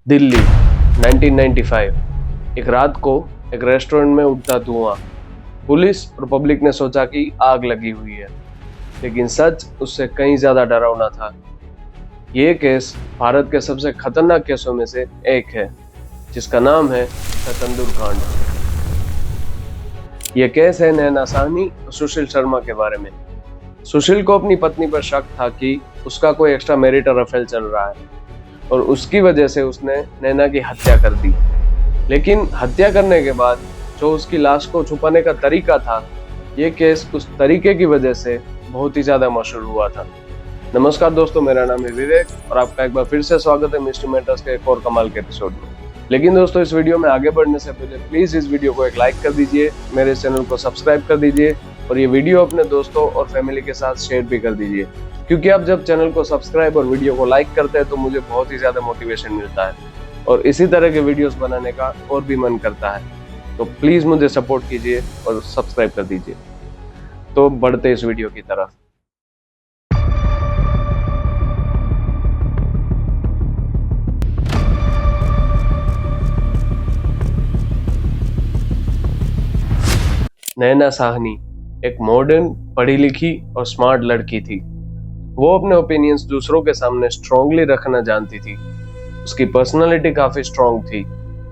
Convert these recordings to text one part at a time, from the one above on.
दिल्ली 1995। एक रात को एक रेस्टोरेंट में उठता धुआं। पुलिस और पब्लिक ने सोचा कि आग लगी हुई है, लेकिन सच उससे कहीं ज्यादा डरावना था। ये केस भारत के सबसे खतरनाक केसों में से एक है, जिसका नाम है सतंदूर कांड। यह केस है नैना साहनी और सुशील शर्मा के बारे में। सुशील को अपनी पत्नी पर शक था कि उसका कोई एक्स्ट्रा मैरिटल अफेयर चल रहा है और उसकी वजह से उसने नैना की हत्या कर दी। लेकिन हत्या करने के बाद जो उसकी लाश को छुपाने का तरीका था, ये केस उस तरीके की वजह से बहुत ही ज्यादा मशहूर हुआ था। नमस्कार दोस्तों, मेरा नाम है विवेक और आपका एक बार फिर से स्वागत है मिस्ट्री मैटर्स के एक और कमाल के एपिसोड में। लेकिन दोस्तों, इस वीडियो में आगे बढ़ने से पहले प्लीज इस वीडियो को एक लाइक कर दीजिए, मेरे चैनल को सब्सक्राइब कर दीजिए और ये वीडियो अपने दोस्तों और फैमिली के साथ शेयर भी कर दीजिए, क्योंकि आप जब चैनल को सब्सक्राइब और वीडियो को लाइक करते हैं तो मुझे बहुत ही ज्यादा मोटिवेशन मिलता है और इसी तरह के वीडियोस बनाने का और भी मन करता है। तो प्लीज मुझे सपोर्ट कीजिए और सब्सक्राइब कर दीजिए। तो बढ़ते इस वीडियो की तरफ। नैना साहनी एक मॉडर्न, पढ़ी लिखी और स्मार्ट लड़की थी। वो अपने ओपिनियंस दूसरों के सामने स्ट्रांगली रखना जानती थी। उसकी पर्सनालिटी काफी स्ट्रांग थी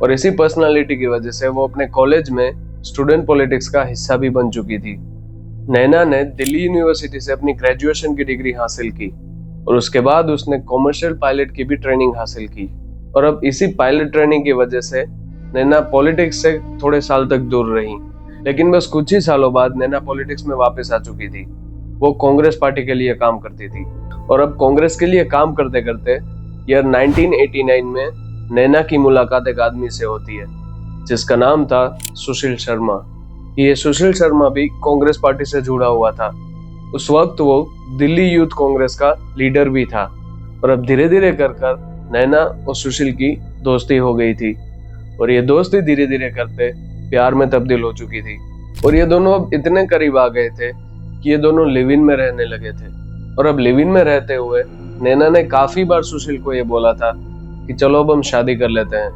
और इसी पर्सनालिटी की वजह से वो अपने कॉलेज में स्टूडेंट पॉलिटिक्स का हिस्सा भी बन चुकी थी। नैना ने दिल्ली यूनिवर्सिटी से अपनी ग्रेजुएशन की डिग्री हासिल की और उसके बाद उसने कॉमर्शियल पायलट की भी ट्रेनिंग हासिल की। और अब इसी पायलट ट्रेनिंग की वजह से नैना पॉलिटिक्स से थोड़े साल तक दूर रही, लेकिन बस कुछ ही सालों बाद नैना पॉलिटिक्स में वापस आ चुकी थी। वो कांग्रेस पार्टी के लिए काम करती थी और अब कांग्रेस के लिए काम करते करते ईयर 1989 में नैना की मुलाकात एक आदमी से होती है, जिसका नाम था सुशील शर्मा। ये सुशील शर्मा भी कांग्रेस पार्टी से जुड़ा हुआ था। उस वक्त वो दिल्ली यूथ कांग्रेस का लीडर भी था और अब धीरे धीरे कर नैना और सुशील की दोस्ती हो गई थी और ये दोस्ती धीरे धीरे करते प्यार में तब्दील हो चुकी थी। और ये दोनों अब इतने करीब आ गए थे कि ये दोनों लिव इन में रहने लगे थे। और अब लिव इन में रहते हुए नैना ने काफी बार सुशील को ये बोला था कि चलो अब हम शादी कर लेते हैं।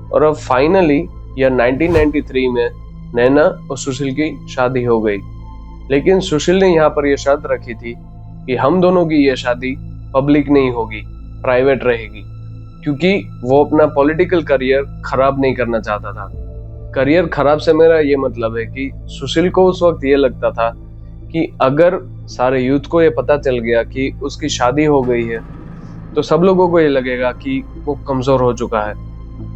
और अब फाइनली ईयर 1993 में नैना और सुशील की शादी हो गई। लेकिन सुशील ने यहाँ पर यह शर्त रखी थी कि हम दोनों की यह शादी पब्लिक नहीं होगी, प्राइवेट रहेगी, क्योंकि वो अपना पॉलिटिकल करियर खराब नहीं करना चाहता था। करियर खराब से मेरा ये मतलब है कि सुशील को उस वक्त ये लगता था कि अगर सारे यूथ को ये पता चल गया कि उसकी शादी हो गई है तो सब लोगों को ये लगेगा कि वो कमजोर हो चुका है।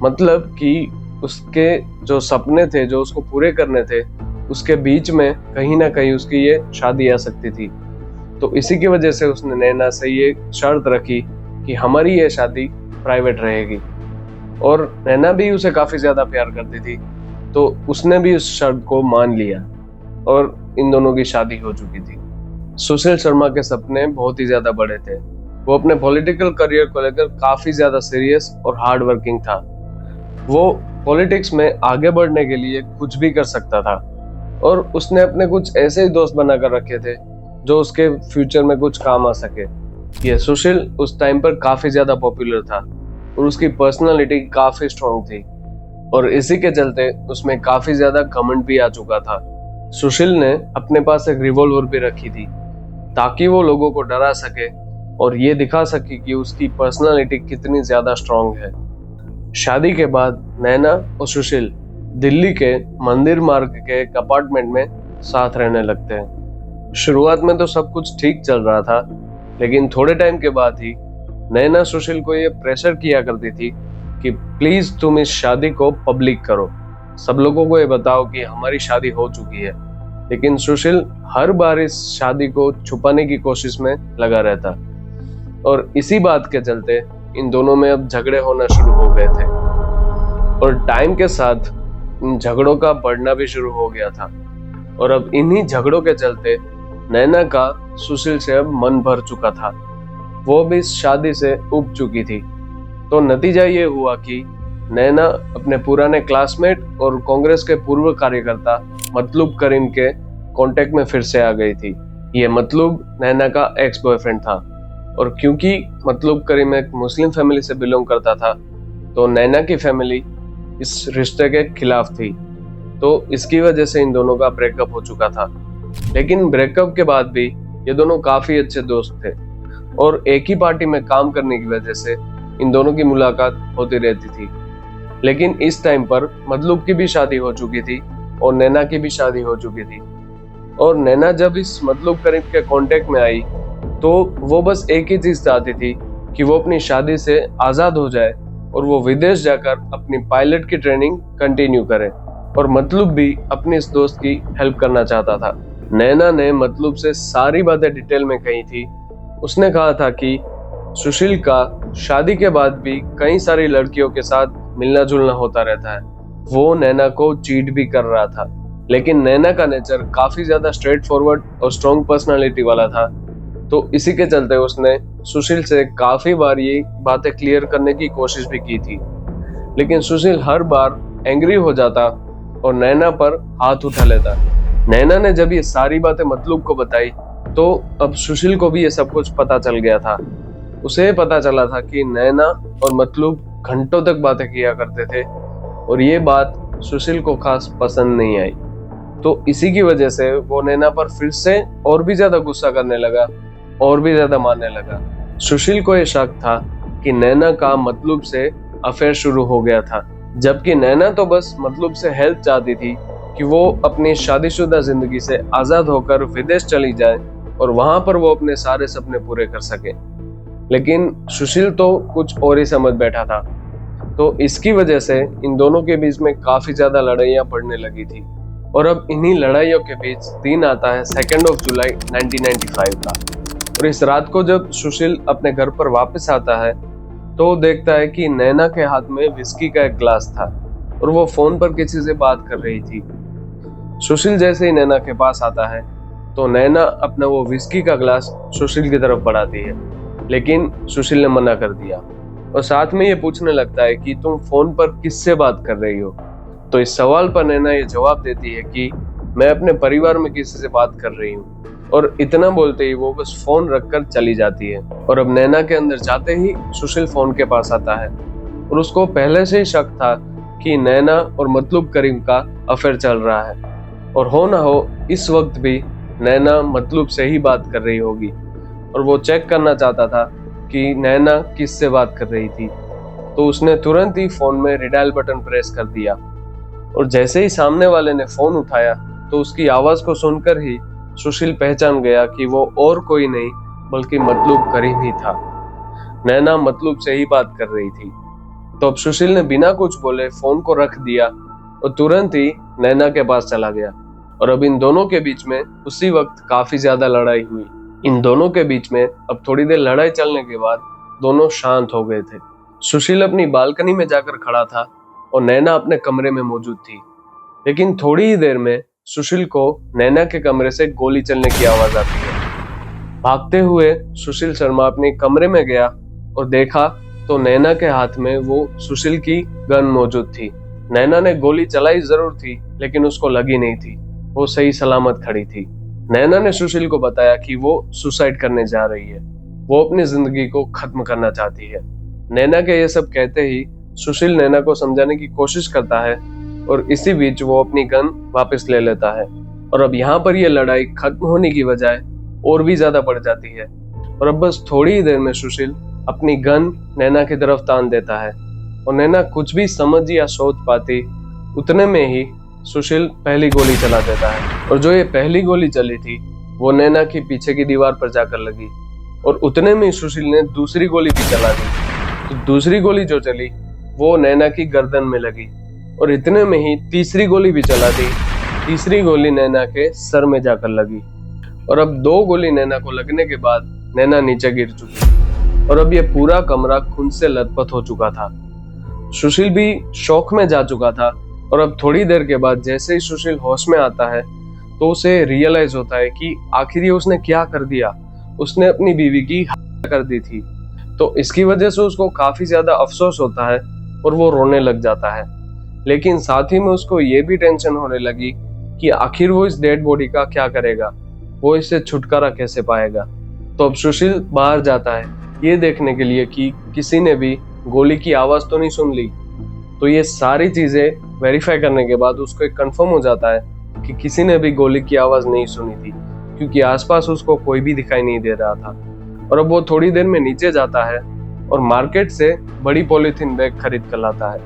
मतलब कि उसके जो सपने थे, जो उसको पूरे करने थे, उसके बीच में कहीं ना कहीं उसकी ये शादी आ सकती थी। तो इसी की वजह से उसने नैना से ये शर्त रखी कि हमारी ये शादी प्राइवेट रहेगी। और नैना भी उसे काफी ज्यादा प्यार करती थी, तो उसने भी उस शर्त को मान लिया और इन दोनों की शादी हो चुकी थी। सुशील शर्मा के सपने बहुत ही ज्यादा बड़े थे। वो अपने पॉलिटिकल करियर को लेकर काफी ज्यादा सीरियस और हार्ड वर्किंग था। वो पॉलिटिक्स में आगे बढ़ने के लिए कुछ भी कर सकता था और उसने अपने कुछ ऐसे ही दोस्त बनाकर रखे थे जो उसके फ्यूचर में कुछ काम आ सके। ये सुशील उस टाइम पर काफी ज्यादा पॉपुलर था और उसकी पर्सनालिटी काफी स्ट्रांग थी और इसी के चलते उसमें काफी ज्यादा घमंड भी आ चुका था। सुशील ने अपने पास एक रिवॉल्वर भी रखी थी ताकि वो लोगों को डरा सके और ये दिखा सके कि उसकी पर्सनालिटी कितनी ज्यादा स्ट्रांग है। शादी के बाद नैना और सुशील दिल्ली के मंदिर मार्ग के एक अपार्टमेंट में साथ रहने लगते हैं। शुरुआत में तो सब कुछ ठीक चल रहा था, लेकिन थोड़े टाइम के बाद ही नैना सुशील को ये प्रेशर किया करती थी कि प्लीज तुम इस शादी को पब्लिक करो, सब लोगों को ये बताओ कि हमारी शादी हो चुकी है। लेकिन सुशील हर बार इस शादी को छुपाने की कोशिश में लगा रहता और इसी बात के चलते इन दोनों में अब झगड़े होना शुरू हो गए थे और टाइम के साथ इन झगड़ों का बढ़ना भी शुरू हो गया था। और अब इन्हीं झगड़ों के चलते नैना का सुशील से अब मन भर चुका था। वो भी इस शादी से उब चुकी थी। तो नतीजा ये हुआ कि नैना अपने पुराने क्लासमेट और कांग्रेस के पूर्व कार्यकर्ता मतलूब करीम के कांटेक्ट में फिर से आ गई थी। ये मतलूब नैना का एक्स बॉयफ्रेंड था और क्योंकि मतलूब करीम एक मुस्लिम फैमिली से बिलोंग करता था, तो नैना की फैमिली इस रिश्ते के खिलाफ थी, तो इसकी वजह से इन दोनों का ब्रेकअप हो चुका था। लेकिन ब्रेकअप के बाद भी ये दोनों काफी अच्छे दोस्त थे और एक ही पार्टी में काम करने की वजह से इन दोनों की मुलाकात होती रहती थी। लेकिन इस टाइम पर मतलूब की भी शादी हो चुकी थी और नैना की भी शादी हो चुकी थी। और नैना जब इस मतलूब करीम के कांटेक्ट में आई तो वो बस एक ही चीज चाहती थी कि वो अपनी शादी से आजाद हो जाए और वो विदेश जाकर अपनी पायलट की ट्रेनिंग कंटिन्यू करे। और मतलूब भी अपने इस दोस्त की हेल्प करना चाहता था। नैना ने मतलूब से सारी बातें डिटेल में कही थी। उसने कहा था कि सुशील का शादी के बाद भी कई सारी लड़कियों के साथ मिलना जुलना होता रहता है, वो नैना को चीट भी कर रहा था। लेकिन नैना का नेचर काफी ज्यादा स्ट्रेट फॉरवर्ड और स्ट्रॉन्ग पर्सनालिटी वाला था, तो इसी के चलते उसने सुशील से काफी बार ये बातें क्लियर करने की कोशिश भी की थी। लेकिन सुशील हर बार एंग्री हो जाता और नैना पर हाथ उठा लेता। नैना ने जब ये सारी बातें मतलूब को बताई तो अब सुशील को भी ये सब कुछ पता चल गया था। उसे पता चला था कि नैना और मतलूब घंटों तक बातें किया करते थे और ये बात सुशील को खास पसंद नहीं आई। तो इसी की वजह से वो नैना पर फिर से और भी ज्यादा गुस्सा करने लगा और भी ज्यादा मारने लगा। सुशील को ये शक था कि नैना का मतलूब से अफेयर शुरू हो गया था, जबकि नैना तो बस मतलूब से हेल्प चाहती थी कि वो अपनी शादीशुदा जिंदगी से आजाद होकर विदेश चली जाए और वहां पर वो अपने सारे सपने पूरे कर सके। लेकिन सुशील तो कुछ और ही समझ बैठा था, तो इसकी वजह से इन दोनों के बीच में काफी ज्यादा लड़ाइयां पड़ने लगी थी। और अब इन्हीं लड़ाइयों के बीच दिन आता है 2 जुलाई 1995 का। और इस रात को जब सुशील अपने घर पर वापस आता है तो देखता है कि नैना के हाथ में विस्की का एक ग्लास था और वो फोन पर किसी से बात कर रही थी। सुशील जैसे ही नैना के पास आता है तो नैना अपना वो विस्की का ग्लास सुशील की तरफ बढ़ाती है, लेकिन सुशील ने मना कर दिया और साथ में ये पूछने लगता है कि तुम फोन पर किससे बात कर रही हो। तो इस सवाल पर नैना ये जवाब देती है कि मैं अपने परिवार में किसी से बात कर रही हूँ। और इतना बोलते ही वो बस फोन रखकर चली जाती है। और अब नैना के अंदर जाते ही सुशील फोन के पास आता है और उसको पहले से ही शक था कि नैना और मतलूब करीम का अफेयर चल रहा है और हो ना हो इस वक्त भी नैना मतलूब से ही बात कर रही होगी। और वो चेक करना चाहता था कि नैना किससे बात कर रही थी, तो उसने तुरंत ही फोन में रिडायल बटन प्रेस कर दिया। और जैसे ही सामने वाले ने फोन उठाया तो उसकी आवाज को सुनकर ही सुशील पहचान गया कि वो और कोई नहीं बल्कि मतलूब करीम ही था। नैना मतलूब से ही बात कर रही थी। तो अब सुशील ने बिना कुछ बोले फोन को रख दिया और तुरंत ही नैना के पास चला गया। और अब इन दोनों के बीच में उसी वक्त काफी ज्यादा लड़ाई हुई। इन दोनों के बीच में अब थोड़ी देर लड़ाई चलने के बाद दोनों शांत हो गए थे। सुशील अपनी बालकनी में जाकर खड़ा था और नैना अपने कमरे में मौजूद थी। लेकिन थोड़ी ही देर में सुशील को नैना के कमरे से गोली चलने की आवाज आती है। भागते हुए सुशील शर्मा अपने कमरे में गया और देखा तो नैना के हाथ में वो सुशील की गन मौजूद थी। नैना ने गोली चलाई जरूर थी लेकिन उसको लगी नहीं थी, वो सही सलामत खड़ी थी। नैना ने सुशील को बताया कि वो सुसाइड करने जा रही है, वो अपनी जिंदगी को खत्म करना चाहती है। नैना के ये सब कहते ही सुशील नैना को समझाने की कोशिश करता है और इसी बीच वो अपनी गन वापस ले लेता है। और अब यहाँ पर यह लड़ाई खत्म होने की बजाय और भी ज्यादा बढ़ जाती है। और अब बस थोड़ी ही देर में सुशील अपनी गन नैना की तरफ तान देता है और नैना कुछ भी समझ या सोच पाती उतने में ही सुशील पहली गोली चला देता है। और जो ये पहली गोली चली थी वो नैना की पीछे की दीवार पर जाकर लगी और उतने में ही सुशील ने दूसरी गोली भी चला दी। तो दूसरी गोली जो चली वो नैना की गर्दन में लगी और इतने में ही तीसरी गोली भी चला दी। तीसरी गोली नैना के सर में जाकर लगी और अब 2 गोली नैना को लगने के बाद नैना नीचे गिर चुकी और अब ये पूरा कमरा खून से लथपथ हो चुका था। सुशील भी शौक में जा चुका था और अब थोड़ी देर के बाद जैसे ही सुशील होश में आता है तो उसे रियलाइज होता है कि आखिर ये उसने क्या कर दिया। उसने अपनी बीवी की हत्या कर दी थी। तो इसकी वजह से उसको काफी ज्यादा अफसोस होता है और वो रोने लग जाता है। लेकिन साथ ही में उसको ये भी टेंशन होने लगी कि आखिर वो इस डेड बॉडी का क्या करेगा, वो इससे छुटकारा कैसे पाएगा। तो अब सुशील बाहर जाता है ये देखने के लिए कि किसी ने भी गोली की आवाज तो नहीं सुन ली। तो ये सारी चीजें वेरीफाई करने के बाद उसको एक कंफर्म हो जाता है कि किसी ने भी गोली की आवाज नहीं सुनी थी, क्योंकि आसपास उसको कोई भी दिखाई नहीं दे रहा था। और अब वो थोड़ी देर में नीचे जाता है और मार्केट से बड़ी पॉलीथीन बैग खरीद कर लाता है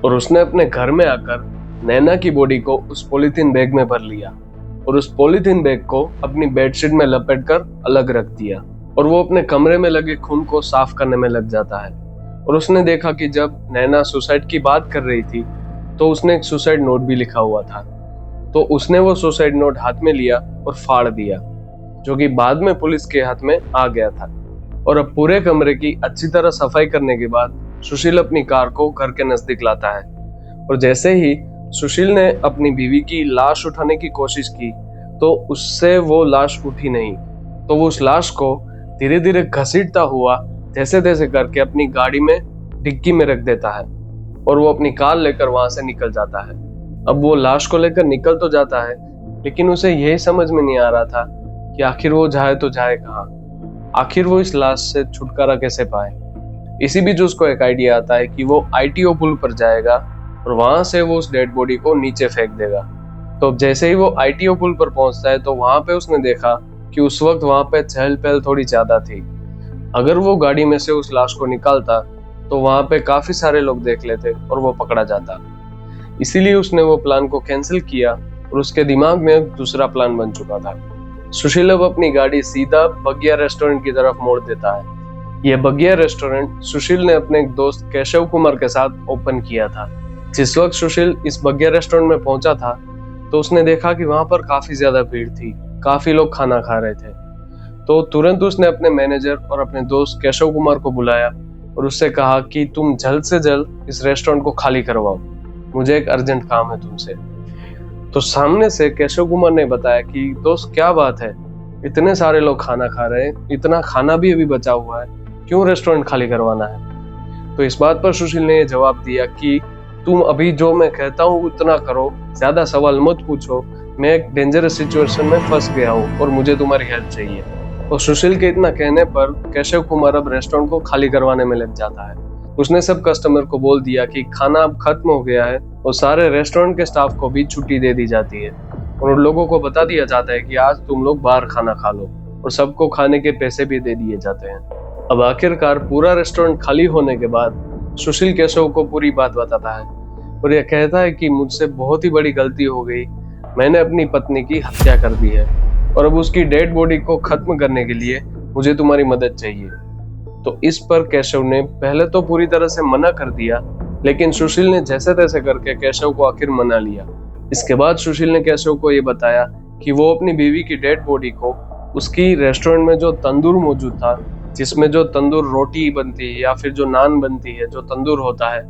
और उसने अपने घर में आकर नैना की बॉडी को उस पॉलीथीन बैग में भर लिया और उस पॉलीथीन बैग को अपनी बेडशीट में लपेट कर अलग रख दिया और वो अपने कमरे में लगे खून को साफ करने में लग जाता है। और उसने देखा कि जब नैना सुसाइड की बात कर रही थी तो उसने एक सुसाइड नोट भी लिखा हुआ था। तो उसने वो सुसाइड नोट हाथ में लिया और फाड़ दिया, जो कि बाद में पुलिस के हाथ में आ गया था। और अब पूरे कमरे की अच्छी तरह सफाई करने के बाद सुशील अपनी कार को घर के नजदीक लाता है और जैसे ही सुशील ने अपनी बीवी की लाश उठाने की कोशिश की तो उससे वो लाश उठी नहीं। तो वो उस लाश को धीरे धीरे घसीटता हुआ जैसे तैसे करके अपनी गाड़ी में डिक्की में रख देता है और वो अपनी कार लेकर वहां से निकल जाता है। अब वो लाश को लेकर निकल तो जाता है, लेकिन उसे यही समझ में नहीं आ रहा था कि आखिर वो जाए तो जाए कहाँ, आखिर वो इस लाश से छुटकारा कैसे पाए। इसी बीच उसको एक आइडिया आता है कि वो ITO पुल पर जाएगा और वहां से वो उस डेड बॉडी को नीचे फेंक देगा। तो जैसे ही वो ITO पुल पर पहुंचता है तो वहां पे उसने देखा कि उस वक्त वहां पे चहल पहल थोड़ी ज्यादा थी। अगर वो गाड़ी में से उस लाश को निकालता तो वहां पे काफी सारे लोग देख लेते और वो पकड़ा जाता। इसीलिए उसने वो प्लान को कैंसिल किया और उसके दिमाग में दूसरा प्लान बन चुका था। सुशील अब अपनी गाड़ी सीधा बगिया रेस्टोरेंट की तरफ मोड़ देता है। यह बगिया रेस्टोरेंट सुशील ने अपने एक दोस्त केशव कुमार के साथ ओपन किया था। जिस वक्त सुशील इस बगिया रेस्टोरेंट में पहुंचा था तो उसने देखा कि वहां पर काफी ज्यादा भीड़ थी, काफी लोग खाना खा रहे थे। तो तुरंत उसने अपने मैनेजर और अपने दोस्त केशव कुमार को बुलाया और उससे कहा कि तुम जल्द से जल्द इस रेस्टोरेंट को खाली करवाओ, मुझे एक अर्जेंट काम है तुमसे। तो सामने से केशव कुमार ने बताया कि दोस्त क्या बात है, इतने सारे लोग खाना खा रहे हैं, इतना खाना भी अभी बचा हुआ है, क्यों रेस्टोरेंट खाली करवाना है। तो इस बात पर सुशील ने जवाब दिया कि तुम अभी जो मैं कहता हूँ उतना करो, ज्यादा सवाल मत पूछो, मैं एक डेंजरस सिचुएशन में फंस गया हूँ और मुझे तुम्हारी हेल्प चाहिए। और सुशील के इतना कहने पर केशव कुमार अब रेस्टोरेंट को खाली करवाने में लग जाता है। उसने सब कस्टमर को बोल दिया कि खाना अब खत्म हो गया है और सारे रेस्टोरेंट के स्टाफ को भी छुट्टी दे दी जाती है और उन लोगों को बता दिया जाता है कि आज तुम लोग बाहर खाना खा लो और सबको खाने के पैसे भी दे दिए जाते हैं। अब आखिरकार पूरा रेस्टोरेंट खाली होने के बाद सुशील केशव को पूरी बात बताता है और यह कहता है कि मुझसे बहुत ही बड़ी गलती हो गई, मैंने अपनी पत्नी की हत्या कर दी है और अब उसकी डेड बॉडी को खत्म करने के लिए मुझे तुम्हारी मदद चाहिए। तो इस पर केशव ने पहले तो पूरी तरह से मना कर दिया, लेकिन सुशील ने जैसे तैसे करके केशव को आखिर मना लिया। इसके बाद सुशील ने केशव को ये बताया कि वो अपनी बीवी की डेड बॉडी को उसकी रेस्टोरेंट में जो तंदूर मौजूद था, जिसमें जो तंदूर रोटी बनती है या फिर जो नान बनती है, जो तंदूर होता है,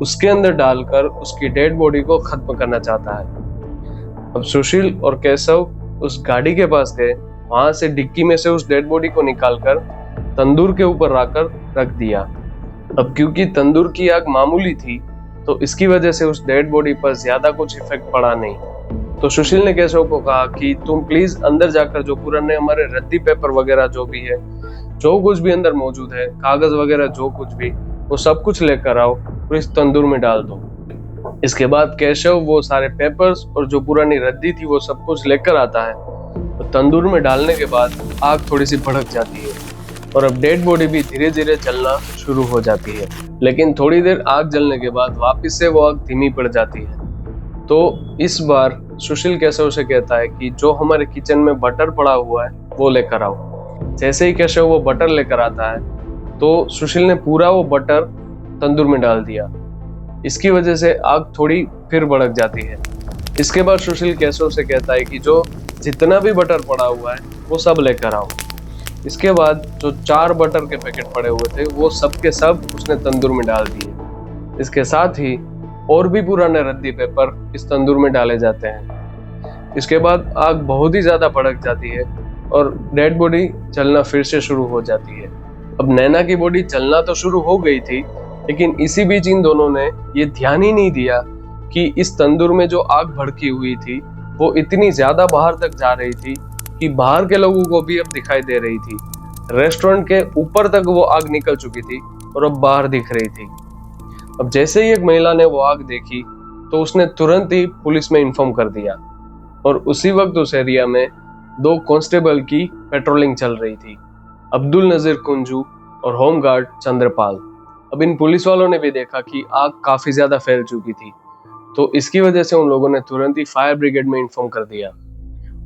उसके अंदर डालकर उसकी डेड बॉडी को खत्म करना चाहता है। अब सुशील और केशव उस गाड़ी के पास गए, वहां से डिक्की में से उस डेड बॉडी को निकालकर तंदूर के ऊपर रखकर रख दिया। अब क्योंकि तंदूर की आग मामूली थी तो इसकी वजह से उस डेड बॉडी पर ज्यादा कुछ इफेक्ट पड़ा नहीं। तो सुशील ने केशव को कहा कि तुम प्लीज अंदर जाकर जो पुराने हमारे रद्दी पेपर वगैरह जो भी है, जो कुछ भी अंदर मौजूद है, कागज वगैरह जो कुछ भी, वो सब कुछ लेकर आओ और इस तंदूर में डाल दो। इसके बाद केशव वो सारे पेपर्स और जो पुरानी रद्दी थी वो सब कुछ लेकर आता है। तो तंदूर में डालने के बाद आग थोड़ी सी भड़क जाती है और अब डेड बॉडी भी धीरे धीरे जलना शुरू हो जाती है। लेकिन थोड़ी देर आग जलने के बाद वापस से वो आग धीमी पड़ जाती है। तो इस बार सुशील केशव से कहता है कि जो हमारे किचन में बटर पड़ा हुआ है वो लेकर आओ। जैसे ही केशव वो बटर लेकर आता है तो सुशील ने पूरा वो बटर तंदूर में डाल दिया। इसकी वजह से आग थोड़ी फिर भड़क जाती है। इसके बाद सुशील केशव से कहता है कि जो जितना भी बटर पड़ा हुआ है वो सब लेकर आओ। इसके बाद जो 4 बटर के पैकेट पड़े हुए थे वो सब के सब उसने तंदूर में डाल दिए। इसके साथ ही और भी पुराने रद्दी पेपर इस तंदूर में डाले जाते हैं। इसके बाद आग बहुत ही ज्यादा भड़क जाती है और डेड बॉडी जलना फिर से शुरू हो जाती है। अब नैना की बॉडी जलना तो शुरू हो गई थी, लेकिन इसी बीच इन दोनों ने ये ध्यान ही नहीं दिया कि इस तंदूर में जो आग भड़की हुई थी वो इतनी ज्यादा बाहर तक जा रही थी कि बाहर के लोगों को भी अब दिखाई दे रही थी। रेस्टोरेंट के ऊपर तक वो आग निकल चुकी थी और अब बाहर दिख रही थी। अब जैसे ही एक महिला ने वो आग देखी तो उसने तुरंत ही पुलिस में इन्फॉर्म कर दिया और उसी वक्त उस एरिया में 2 कांस्टेबल की पेट्रोलिंग चल रही थी, अब्दुल नजीर कुंजू और होमगार्ड चंद्रपाल। अब इन पुलिस वालों ने भी देखा कि आग काफी ज्यादा फैल चुकी थी, तो इसकी वजह से उन लोगों ने तुरंत ही फायर ब्रिगेड में इन्फॉर्म कर दिया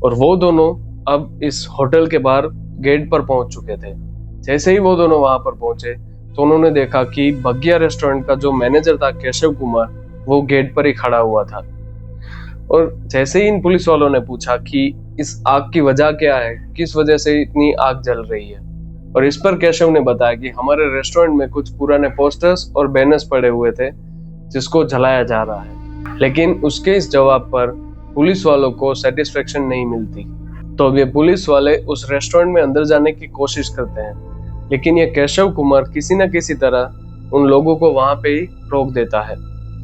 और वो दोनों अब इस होटल के बाहर गेट पर पहुंच चुके थे। जैसे ही वो दोनों वहां पर पहुंचे तो उन्होंने देखा कि बगिया रेस्टोरेंट का जो मैनेजर था केशव कुमार, वो गेट पर ही खड़ा हुआ था। और जैसे ही इन पुलिस वालों ने पूछा कि इस आग की वजह क्या है, किस वजह से इतनी आग जल रही है, और इस पर केशव ने बताया कि हमारे रेस्टोरेंट में कुछ पुराने पोस्टर्स और बैनर्स पड़े हुए थे जिसको जलाया जा रहा है। लेकिन उसके इस जवाब पर पुलिस वालों को सेटिस्फेक्शन नहीं मिलती, तो अब ये पुलिस वाले उस रेस्टोरेंट में अंदर जाने की कोशिश करते हैं, लेकिन ये केशव कुमार किसी न किसी तरह उन लोगों को वहां पे ही रोक देता है।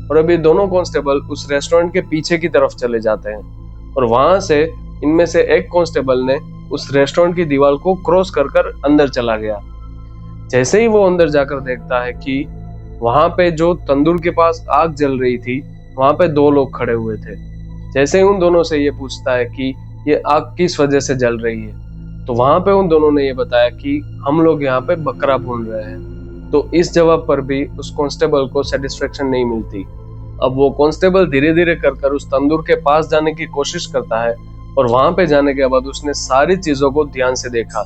और अभी दोनों कांस्टेबल उस रेस्टोरेंट के पीछे की तरफ चले जाते हैं और वहां से इनमें से एक कांस्टेबल ने उस रेस्टोरेंट की दीवार को क्रॉस कर अंदर चला गया। जैसे ही वो अंदर जाकर देखता है कि वहां पे जो तंदूर के पास आग जल रही थी, वहां पे 2 लोग खड़े हुए थे। जैसे ही उन दोनों से ये पूछता है कि ये आग किस वजह से जल रही है, तो वहां पे उन दोनों ने ये बताया कि हम लोग यहाँ पे बकरा भून रहे हैं। तो इस जवाब पर भी उस कांस्टेबल को सेटिस्फेक्शन नहीं मिलती। अब वो कांस्टेबल धीरे धीरे कर उस तंदूर के पास जाने की कोशिश करता है और वहां पे जाने के बाद उसने सारी चीजों को ध्यान से देखा।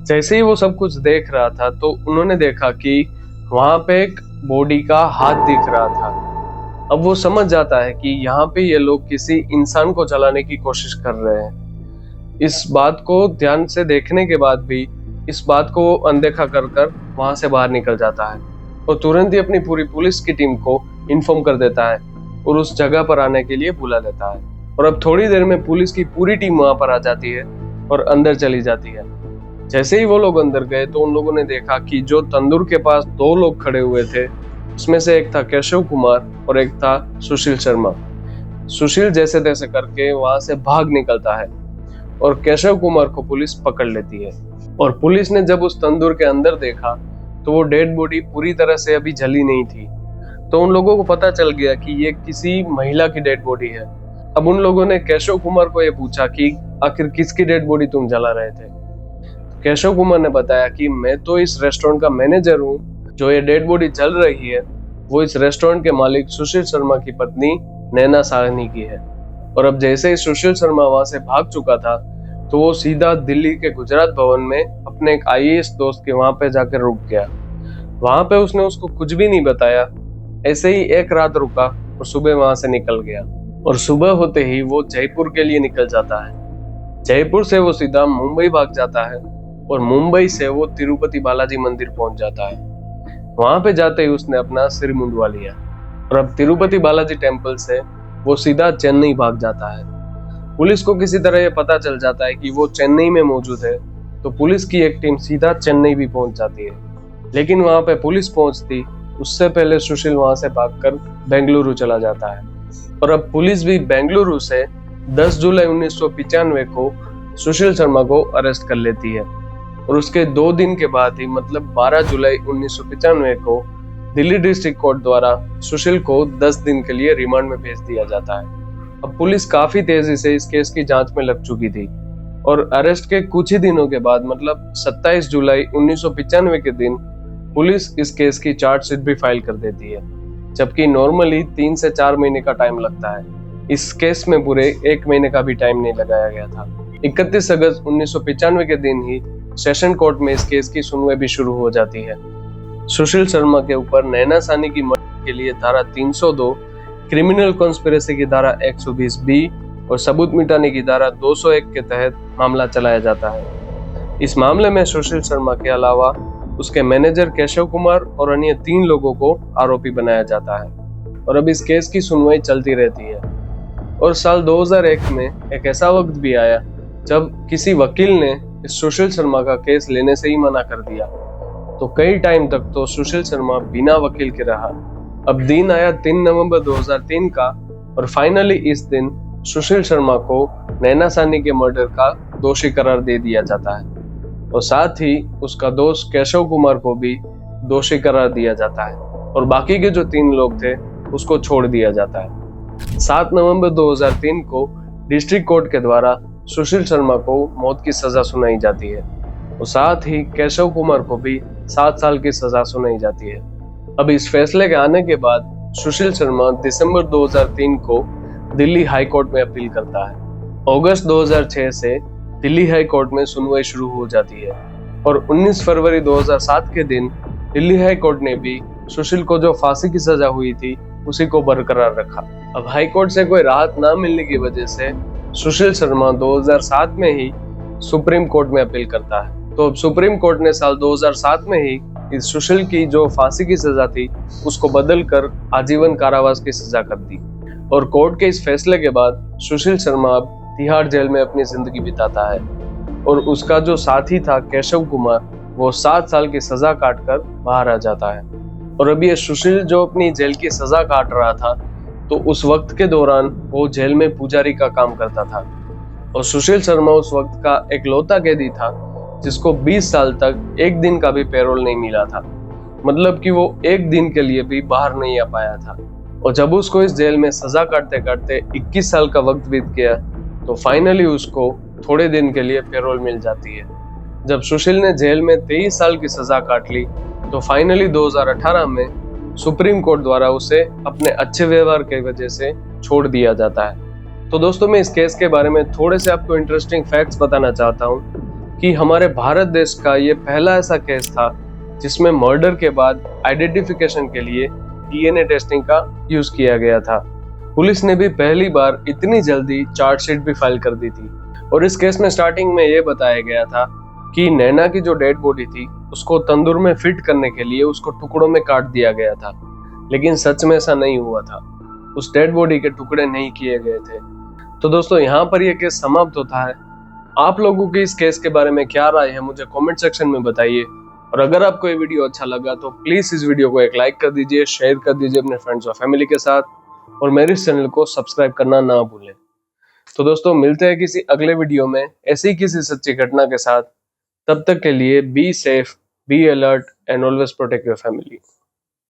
जैसे ही वो सब कुछ देख रहा था तो उन्होंने देखा कि वहां पे एक बॉडी का हाथ दिख रहा था। अब वो समझ जाता है कि यहाँ पे ये लोग किसी इंसान को जलाने की कोशिश कर रहे हैं। इस बात को ध्यान से देखने के बाद भी इस बात को अनदेखा कर वहां से बाहर निकल जाता है और तुरंत ही अपनी पूरी पुलिस की टीम को इन्फॉर्म कर देता है और उस जगह पर आने के लिए बुला लेता है। और अब थोड़ी देर में पुलिस की पूरी टीम वहां पर आ जाती है और अंदर चली जाती है। जैसे ही वो लोग अंदर गए तो उन लोगों ने देखा कि जो तंदूर के पास 2 लोग खड़े हुए थे, उसमें से एक था केशव कुमार और एक था सुशील शर्मा। सुशील जैसे तैसे करके वहां से भाग निकलता है और केशव कुमार को पुलिस पकड़ लेती है। और पुलिस ने जब उस तंदूर के अंदर देखा तो वो डेड बॉडी पूरी तरह से अभी जली नहीं थी, तो उन लोगों को पता चल गया कि ये किसी महिला की डेड बॉडी है। अब उन लोगों ने केशव कुमार को ये पूछा कि आखिर किसकी डेड बॉडी तुम जला रहे थे। केशव कुमार ने बताया कि मैं तो इस रेस्टोरेंट का मैनेजर हूँ, जो ये डेड बॉडी जल रही है वो इस रेस्टोरेंट के मालिक सुशील शर्मा की पत्नी नैना साहनी की है। और अब जैसे ही सुशील शर्मा वहां से भाग चुका था तो वो सीधा दिल्ली के गुजरात भवन में अपने एक IAS दोस्त के वहां पे जाकर रुक गया। वहां पे उसने उसको कुछ भी नहीं बताया, ऐसे ही एक रात रुका और सुबह वहां से निकल गया। और सुबह होते ही वो जयपुर के लिए निकल जाता है। जयपुर से वो सीधा मुंबई भाग जाता है और मुंबई से वो तिरुपति बालाजी मंदिर पहुंच जाता है। वहां पे जाते ही उसने अपना सिर मुंडवा लिया और अब तिरुपति बालाजी टेम्पल से वो सीधा चेन्नई भाग जाता है। पुलिस को किसी तरह ये पता चल जाता है कि वो चेन्नई में मौजूद है, तो पुलिस की एक टीम सीधा चेन्नई भी पहुंच जाती है। लेकिन वहां पे पुलिस पहुंचती उससे पहले सुशील वहां से भागकर बेंगलुरु चला जाता है। और अब पुलिस भी बेंगलुरु से 10 जुलाई 1995 को सुशील शर्मा को अरेस्ट कर लेती है और उसके 2 दिन के बाद ही मतलब 12 जुलाई 1995 को दिल्ली डिस्ट्रिक्ट कोर्ट द्वारा सुशील को 10 दिन के लिए रिमांड में भेज दिया जाता है। अब पुलिस काफी तेजी से इस केस की जांच में लग चुकी थी और अरेस्ट के कुछ ही दिनों के बाद मतलब 27 जुलाई 1995 के दिन पुलिस इस केस की चार्जशीट भी फाइल कर देती है, जबकि नॉर्मली 3 से 4 महीने का टाइम लगता है। इस केस में पूरे 1 महीने का भी टाइम नहीं लगाया गया था। 31 अगस्त 1995 के दिन ही सेशन कोर्ट में इस केस की सुनवाई भी शुरू हो जाती है। सुशील शर्मा के ऊपर नैना साहनी की मर्डर के लिए धारा 302, क्रिमिनल कॉन्स्पिरेसी की धारा 120B और सबूत मिटाने की धारा 201 के तहत मामला चलाया जाता है। इस मामले में सुशील शर्मा के अलावा उसके मैनेजर केशव कुमार और अन्य 3 लोगों को आरोपी बनाया जाता है और अब इस केस की सुनवाई चलती रहती है। और साल 2001 में एक ऐसा वक्त भी आया जब किसी वकील ने इस सुशील शर्मा का केस लेने से ही मना कर दिया, तो कई टाइम तक तो सुशील शर्मा बिना वकील के रहा। अब दिन आया 3 नवंबर 2003 का और फाइनली इस दिन सुशील शर्मा को नैना साहनी के मर्डर का दोषी करार दे दिया जाता है और साथ ही उसका दोस्त केशव कुमार को भी दोषी करार दिया जाता है और बाकी के जो 3 लोग थे उसको छोड़ दिया जाता है। 7 नवंबर 2003 को डिस्ट्रिक्ट कोर्ट के द्वारा सुशील शर्मा को मौत की सजा सुनाई जाती है और साथ ही केशव कुमार को भी 7 साल की सजा सुनाई जाती है। अब इस फैसले के आने के बाद सुशील शर्मा दिसंबर 2003 को दिल्ली हाई कोर्ट में अपील करता है। अगस्त 2006 से दिल्ली हाई कोर्ट में सुनवाई शुरू हो जाती है और 19 फरवरी 2007 के दिन दिल्ली हाई कोर्ट ने भी सुशील को जो फांसी की सजा हुई थी उसी को बरकरार रखा। अब हाई कोर्ट से कोई राहत ना मिलने की वजह से सुशील शर्मा 2007 में ही सुप्रीम कोर्ट में अपील करता है। तो अब सुप्रीम कोर्ट ने साल 2007 में ही इस सुशील की जो फांसी की सजा थी उसको बदल कर आजीवन कारावास की सजा कर दी और कोर्ट के इस फैसले के बाद सुशील शर्मा अब तिहाड़ जेल में अपनी जिंदगी बिताता है और उसका जो साथी था केशव कुमार वो 7 साल की सजा काटकर बाहर आ जाता है। और अभी ये सुशील जो अपनी जेल की सजा काट रहा था तो उस वक्त के दौरान वो जेल में पुजारी का काम करता था और सुशील शर्मा उस वक्त का एकलौता कैदी था जिसको 20 साल तक एक दिन का भी पैरोल नहीं मिला था, मतलब कि वो एक दिन के लिए भी बाहर नहीं आ पाया था। और जब उसको इस जेल में सजा काटते काटते 21 साल का वक्त बीत गया तो फाइनली उसको थोड़े दिन के लिए पैरोल मिल जाती है। जब सुशील ने जेल में 23 साल की सजा काट ली तो फाइनली 2018 में सुप्रीम कोर्ट द्वारा उसे अपने अच्छे व्यवहार की वजह से छोड़ दिया जाता है। तो दोस्तों मैं इस केस के बारे में थोड़े से आपको इंटरेस्टिंग फैक्ट्स बताना चाहता हूँ कि हमारे भारत देश का ये पहला ऐसा केस था जिसमें मर्डर के बाद आइडेंटिफिकेशन के लिए डीएनए टेस्टिंग का यूज किया गया था। पुलिस ने भी पहली बार इतनी जल्दी चार्जशीट भी फाइल कर दी थी और इस केस में स्टार्टिंग में ये बताया गया था कि नैना की जो डेड बॉडी थी उसको तंदूर में फिट करने के लिए उसको टुकड़ों में काट दिया गया था, लेकिन सच में ऐसा नहीं हुआ था। उस डेड बॉडी के टुकड़े नहीं किए गए थे। तो दोस्तों यहाँ पर यह केस समाप्त होता है। आप लोगों की इस केस के बारे में क्या राय है मुझे कमेंट सेक्शन में बताइए और अगर आपको ये वीडियो अच्छा लगा तो प्लीज इस वीडियो को एक लाइक कर दीजिए, शेयर कर दीजिए अपने फ्रेंड्स और फैमिली के साथ और मेरे इस चैनल को सब्सक्राइब करना ना भूलें। तो दोस्तों मिलते हैं किसी अगले वीडियो में ऐसी किसी सच्ची घटना के साथ। तब तक के लिए be safe, be alert and always protect your family.